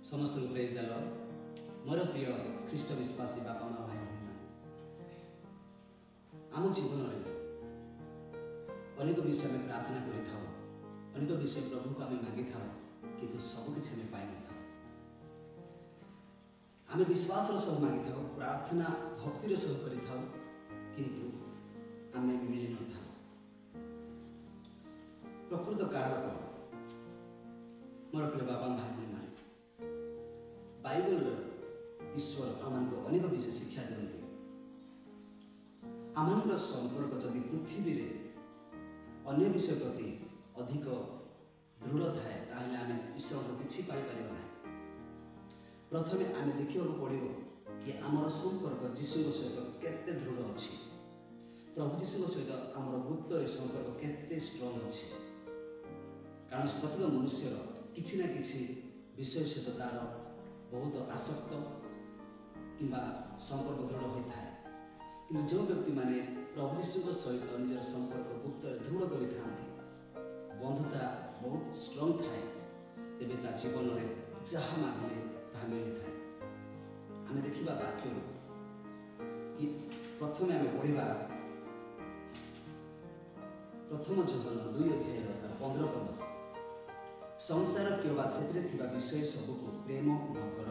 समस्त को praise the Lord. मोर प्रिय ख्रीष्ट विश्वासी बापा माँ भाई बहन आम जीवन अनेक विषय में प्रार्थना करें, अनेक विषय प्रभु को आम मागी था कि सबकि आम पाई न आम विश्वास सह मागी था, प्रार्थना भक्तिर सह किंतु आम मिल न था। प्रकृत कारण मोर प्रिय बापा भाई बहन माने बाइबल ईश्वर आम अनेक विषय शिक्षा दिखती। आम संपर्क जदि पृथ्वी अन्य विषय प्रति अधिक दृढ़ थाए ताहले आम ईश्वर को किसी पाइपर ना। प्रथमे आम देखा पड़ो कि आमर संपर्क यीशु सहित केते दृढ़ अच्छी, प्रभु यीशु सहित आमर गुप्तर संपर्क केते स्ट्रंग अच्छी। कारण प्रत्येक मनुष्यर किसी ना किसी विषय सहित तार बहुत आसक्त कि संपर्क दृढ़ होता है। कि जो व्यक्ति माने प्रभु यीशु सहित निजर संपर्क गुप्तर दृढ़ कर बंधुता बहुत स्ट्रंग थाए, तेरे ता जीवन में जहाँ मांगे ताहा मिली था। आम देखा वाक्य कि प्रथम आम पढ़ा प्रथम जोहन 2 अध्याय 15 पद, संसार केवल से विषय सबको प्रेम न कर,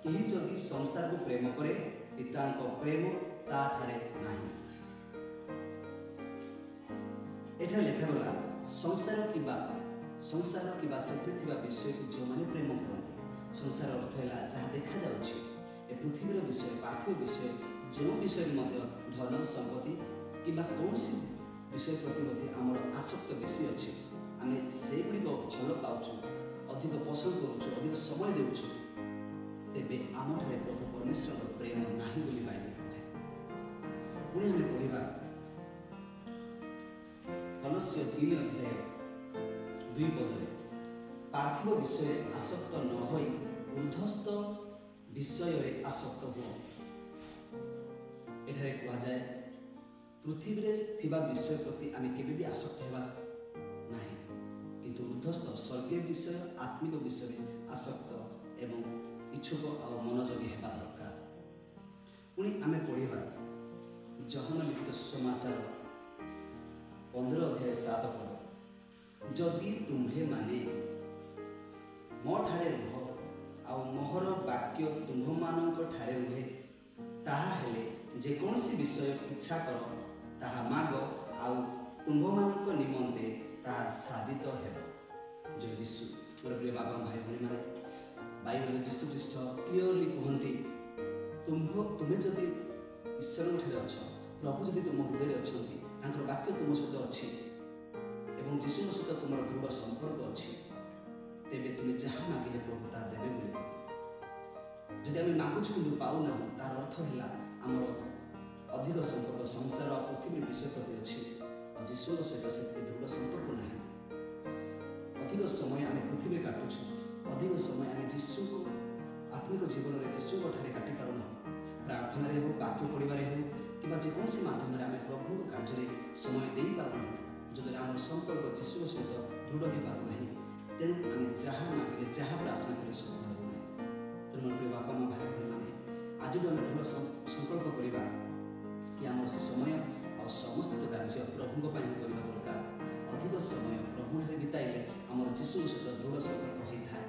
कहीं जदि संसार को प्रेम करे पिता प्रेम ताठारे नहीं। एठा लिखागला संसार किबा से विषय को जो मैंने प्रेम करते, संसार अर्थ है जहाँ देखा जाउछि ए पृथ्वीर विषय, पार्थिव विषय, जो विषय धन संपत्ति कि कौन विषय प्रति आमर आसक्त बेसी अच्छे, आम से गुड़िक भल पाचु, अधिक पसंद करुचु, अधिक समय देउछु, तेबे आम ठारे प्रभु परमेश्वर प्रेम नाही बोली बाइबल कहे। पुणी आम पढ़ा कलस्य 3 अध्याय 2 पद, पार्थिव विषय आसक्त न होई ऊर्ध्वस्थ विषय आसक्त हुआ। एठारे कहा जाए पृथ्वी विषय प्रति आम केबे आसक्त हेबा नाही, किंतु ऊर्ध्वस्थ स्वर्गीय विषय आत्मिक विषय आसक्त एवं इच्छुक और मनोयोगी हेबा दरकार। पुणी आम पढ़ा यूहन्ना लिखित सुसमाचार 15 अध्याय 7 पद, जदि तुम्हे माने मो ठारे रुह आउ मोहर वाक्य तुम्ह मानक ठारे रुहे, ताहा हेले जेकोसी विषय इच्छा कर ताहा माग आउ तुम्ह मानक निमंते ताहा साधित हेब। जो यीशु मोर प्रिय बाबा भाई भणी माने बाइबल यीशु ख्रीष्ट क्लियरली कहते तुम्हें जदि ईश्वर ठारे अछ, प्रभु जदि तुम हृदय अच्छा, वाक्य तुम सहित अच्छी एवं यीशु सहित तुम दृढ़ संपर्क अच्छी, तेबे तुम्हें जहाँ मागिले प्रभु ता देवे बोली। जदि आम मागुछु कि पाऊना तार अर्थ है आमर अधिक संपर्क संसार और पृथ्वी विषय प्रति अच्छी और यीशु सहित से दृढ़ संपर्क ना। अधिक समय आम पृथ्वी काटुछु, अधिक समय आम यीशु को आत्मिक जीवन में यीशु ठारे काटि पारुना। प्रार्थना हो, वाक्य पढ़ारे हो कि जेकोसी माध्यम आम प्रभु कार्य समय दे पारुना, जदि आम संपर्क यीशु सहित दृढ़ हो पारना। तेणु आम जहाँ मांगे जहाँ प्रार्थना कर सफल होना। तेणु प्रिय बापा माँ भाई बहन मैंने आज भी आम दृढ़ संकल्प करवा कि आम समय और समस्त कार्य प्रभु करने दरकार। अधिक समय प्रभु बिताइले आम यीशु सहित दृढ़ संपर्क होता है।